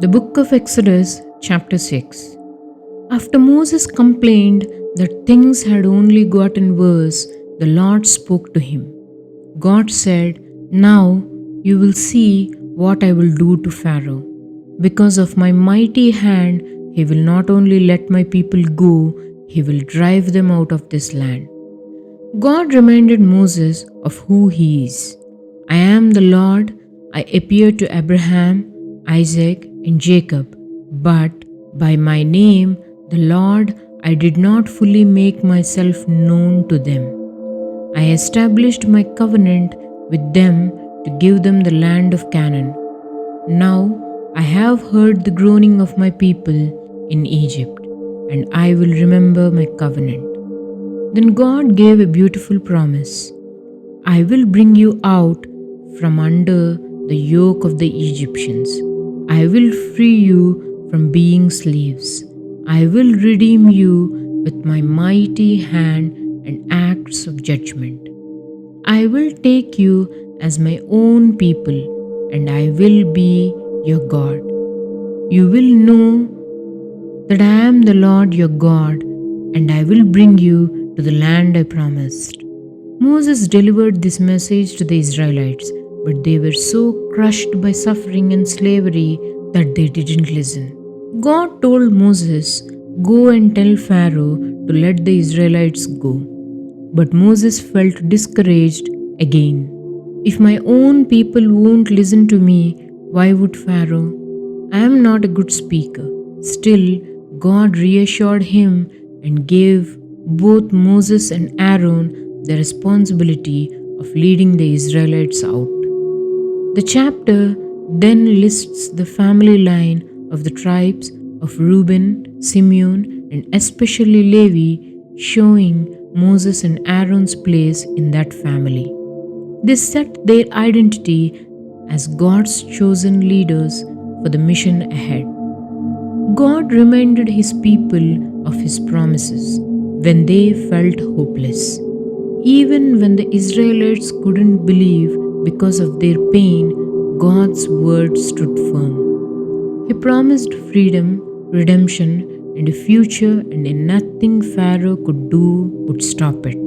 The book of Exodus, chapter 6. After Moses complained that things had only gotten worse, the Lord spoke to him. God said, "Now you will see what I will do to Pharaoh. Because of my mighty hand, he will not only let my people go, he will drive them out of this land." God reminded Moses of who he is. "I am the Lord. I appeared to Abraham, Isaac, and Jacob, but by my name, the Lord, I did not fully make myself known to them. I established my covenant with them to give them the land of Canaan. Now I have heard the groaning of my people in Egypt, and I will remember my covenant." Then God gave a beautiful promise. "I will bring you out from under the yoke of the Egyptians. I will free you from being slaves. I will redeem you with my mighty hand and acts of judgment. I will take you as my own people, and I will be your God. You will know that I am the Lord your God, and I will bring you to the land I promised." Moses delivered this message to the Israelites, but they were so crushed by suffering and slavery that they didn't listen. God told Moses, "Go and tell Pharaoh to let the Israelites go." But Moses felt discouraged again. "If my own people won't listen to me, why would Pharaoh? I am not a good speaker." Still, God reassured him and gave both Moses and Aaron the responsibility of leading the Israelites out. The chapter then lists the family line of the tribes of Reuben, Simeon, and especially Levi, showing Moses and Aaron's place in that family. They set their identity as God's chosen leaders for the mission ahead. God reminded his people of his promises when they felt hopeless. Even when the Israelites couldn't believe because of their pain, God's word stood firm. He promised freedom, redemption, and a future, and nothing Pharaoh could do would stop it.